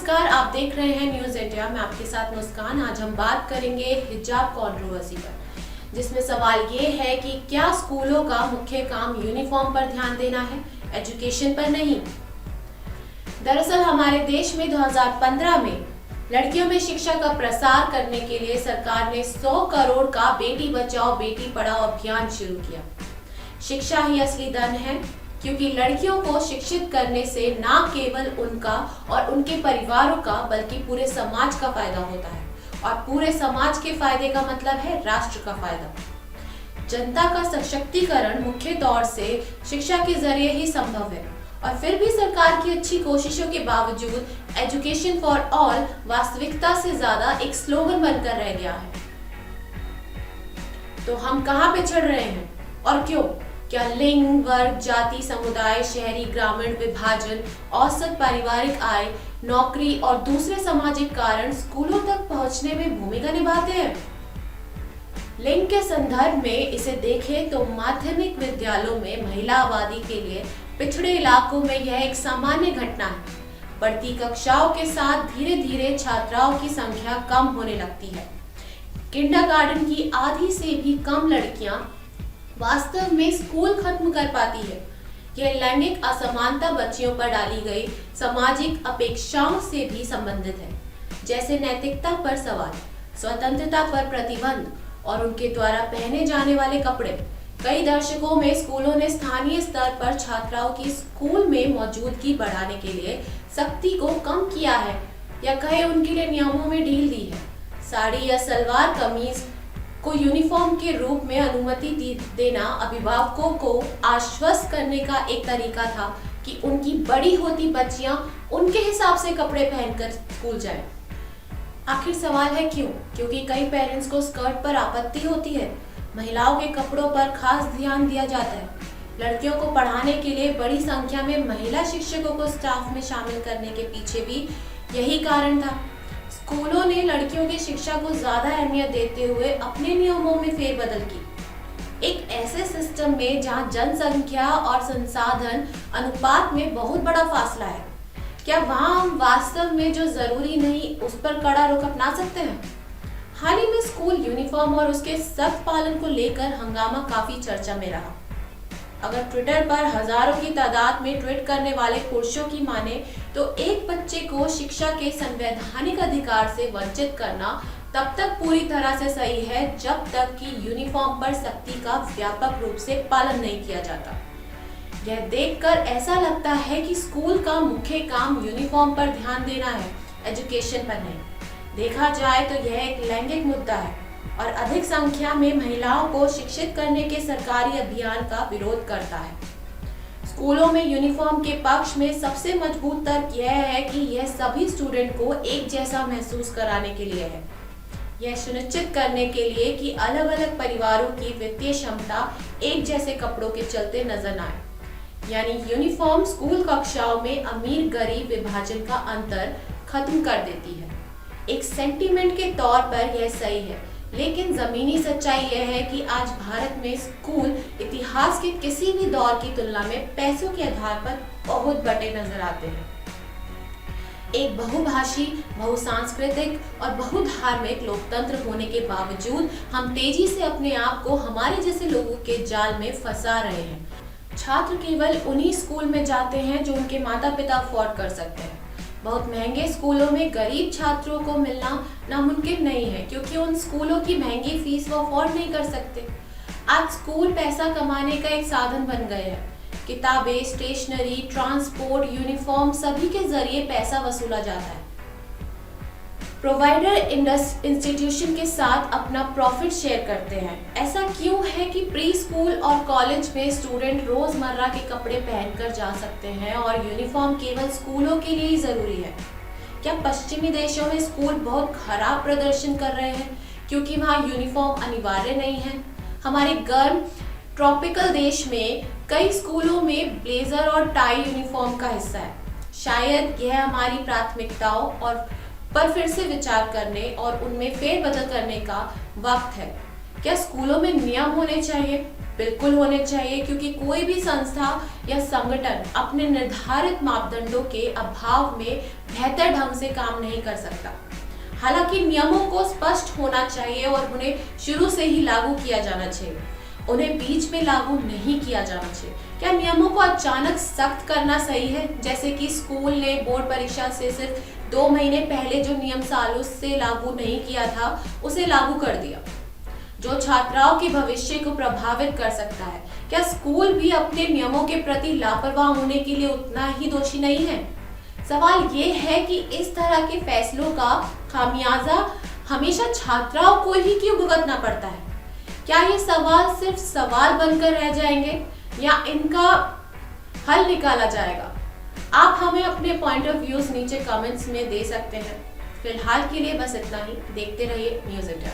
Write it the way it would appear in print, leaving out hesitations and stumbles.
नमस्कार, आप देख रहे हैं न्यूज इंडिया। मैं आपके साथ मुस्कान। आज हम बात करेंगे हिजाब कंट्रोवर्सी पर, जिसमें सवाल ये है कि क्या स्कूलों का मुख्य काम यूनिफॉर्म पर ध्यान देना है, एजुकेशन पर नहीं। दरअसल हमारे देश में 2015 में लड़कियों में शिक्षा का प्रसार करने के लिए सरकार ने 100 करोड़ का बेटी बचाओ बेटी पढ़ाओ अभियान शुरू किया। शिक्षा ही असली धन है, क्योंकि लड़कियों को शिक्षित करने से न केवल उनका और उनके परिवारों का बल्कि पूरे समाज का फायदा होता है, और पूरे समाज के फायदे का मतलब है राष्ट्र का फायदा। जनता का सशक्तिकरण मुख्य तौर से शिक्षा के जरिए ही संभव है, और फिर भी सरकार की अच्छी कोशिशों के बावजूद एजुकेशन फॉर ऑल वास्तविकता से ज्यादा एक स्लोगन बनकर रह गया है। तो हम कहां पिछड़ रहे हैं और क्यों? क्या लिंग, वर्ग, जाति, समुदाय, शहरी ग्रामीण विभाजन, औसत पारिवारिक आय, नौकरी और दूसरे सामाजिक कारण स्कूलों तक पहुंचने में भूमिका निभाते हैं? लिंग के संदर्भ में इसे देखें तो माध्यमिक विद्यालयों में महिला आबादी के लिए पिछड़े इलाकों में यह एक सामान्य घटना है। बढ़ती कक्षाओं के साथ धीरे धीरे छात्राओं की संख्या कम होने लगती है। किंडरगार्टन की आधी से भी कम लड़कियां वास्तव में स्कूल खत्म कर पाती है। यह लैंगिक असमानता बच्चियों पर डाली गई सामाजिक अपेक्षाओं से भी संबंधित है, जैसे नैतिकता पर सवाल, स्वतंत्रता पर प्रतिबंध और उनके द्वारा पहने जाने वाले कपड़े। कई दशकों में स्कूलों ने स्थानीय स्तर पर छात्राओं की स्कूल में मौजूदगी बढ़ाने के लिए सख्ती को कम किया है, या कहे उनके लिए नियमों में ढील दी है। साड़ी या सलवार कमीज को यूनिफॉर्म के रूप में अनुमति देना अभिभावकों को आश्वस्त करने का एक तरीका था कि उनकी बड़ी होती बच्चियां उनके हिसाब से कपड़े पहनकर स्कूल जाएं। आखिर सवाल है क्यों? क्योंकि कई पेरेंट्स को स्कर्ट पर आपत्ति होती है। महिलाओं के कपड़ों पर खास ध्यान दिया जाता है। लड़कियों को पढ़ाने के लिए बड़ी संख्या में महिला शिक्षकों को स्टाफ में शामिल करने के पीछे भी यही कारण था। स्कूलों ने लड़कियों की शिक्षा को ज्यादा अहमियत देते हुए अपने नियमों में फेरबदल की। एक ऐसे सिस्टम में जहां जनसंख्या और संसाधन अनुपात में बहुत बड़ा फासला है, क्या वहां हम वास्तव में जो जरूरी नहीं उस पर कड़ा रुख अपना सकते हैं? हाल ही में स्कूल यूनिफॉर्म और उसके सख्त पालन को लेकर हंगामा काफी चर्चा में रहा। अगर ट्विटर पर हजारों की तादाद में ट्वीट करने वाले पुरुषों की माने तो एक बच्चे को शिक्षा के संवैधानिक अधिकार से वंचित करना तब तक पूरी तरह से सही है जब तक कि यूनिफॉर्म पर सख्ती का व्यापक रूप से पालन नहीं किया जाता। यह देखकर ऐसा लगता है कि स्कूल का मुख्य काम यूनिफॉर्म पर ध्यान देना है, एजुकेशन पर नहीं। देखा जाए तो यह एक लैंगिक मुद्दा है और अधिक संख्या में महिलाओं को शिक्षित करने के सरकारी अभियान का विरोध करता है। स्कूलों में यूनिफॉर्म के पक्ष में सबसे मजबूत तर्क यह है कि यह सभी स्टूडेंट को एक जैसा महसूस कराने के लिए है। यह सुनिश्चित करने के लिए कि अलग अलग परिवारों की वित्तीय क्षमता एक जैसे कपड़ों के चलते नजर न आए। यानी यूनिफॉर्म स्कूल कक्षाओं में अमीर गरीब विभाजन का अंतर खत्म कर देती है। एक सेंटीमेंट के तौर पर यह सही है, लेकिन जमीनी सच्चाई यह है कि आज भारत में स्कूल इतिहास के किसी भी दौर की तुलना में पैसों के आधार पर बहुत बड़े नजर आते हैं। एक बहुभाषी, बहुसांस्कृतिक और बहुधार्मिक लोकतंत्र होने के बावजूद हम तेजी से अपने आप को हमारे जैसे लोगों के जाल में फंसा रहे हैं। छात्र केवल उन्हीं स्कूल में जाते हैं जो उनके माता पिता अफोर्ड कर सकते हैं। बहुत महंगे स्कूलों में गरीब छात्रों को मिलना नामुमकिन नहीं है, क्योंकि उन स्कूलों की महंगी फीस वो अफोर्ड नहीं कर सकते। आज स्कूल पैसा कमाने का एक साधन बन गए हैं। किताबें, स्टेशनरी, ट्रांसपोर्ट, यूनिफॉर्म सभी के जरिए पैसा वसूला जाता है। प्रोवाइडर इंस्टीट्यूशन के साथ अपना प्रॉफिट शेयर करते हैं। ऐसा क्यों है कि प्री स्कूल और कॉलेज में स्टूडेंट रोजमर्रा के कपड़े पहनकर जा सकते हैं और यूनिफॉर्म केवल स्कूलों के लिए ही जरूरी है? क्या पश्चिमी देशों में स्कूल बहुत खराब प्रदर्शन कर रहे हैं क्योंकि वहाँ यूनिफॉर्म अनिवार्य नहीं है? हमारे गर्म ट्रॉपिकल देश में कई स्कूलों में ब्लेजर और टाई यूनिफॉर्म का हिस्सा है। शायद यह हमारी प्राथमिकताओं पर फिर से विचार करने और उनमें फेरबदल करने का वक्त है। क्या स्कूलों में नियम होने चाहिए बिल्कुल होने चाहिए, क्योंकि कोई भी संस्था या संगठन अपने निर्धारित मापदंडों के अभाव में बेहतर ढंग से काम नहीं कर सकता। हालांकि नियमों को स्पष्ट होना चाहिए और उन्हें शुरू से ही लागू किया जाना चाहिए, उन्हें बीच में लागू नहीं किया जाना चाहिए। क्या नियमों को अचानक सख्त करना सही है? जैसे कि स्कूल ने बोर्ड परीक्षा से सिर्फ 2 महीने पहले जो नियम सालों से लागू नहीं किया था उसे लागू कर दिया, जो छात्राओं के भविष्य को प्रभावित कर सकता है। क्या स्कूल भी अपने नियमों के प्रति लापरवाह होने के लिए उतना ही दोषी नहीं है? सवाल ये है कि इस तरह के फैसलों का खामियाजा हमेशा छात्राओं को ही क्यों भुगतना पड़ता है? क्या ये सवाल सिर्फ सवाल बनकर रह जाएंगे या इनका हल निकाला जाएगा? आप हमें अपने पॉइंट ऑफ व्यूज नीचे कमेंट्स में दे सकते हैं। फिलहाल के लिए बस इतना ही। देखते रहिए न्यूज़ इंडिया।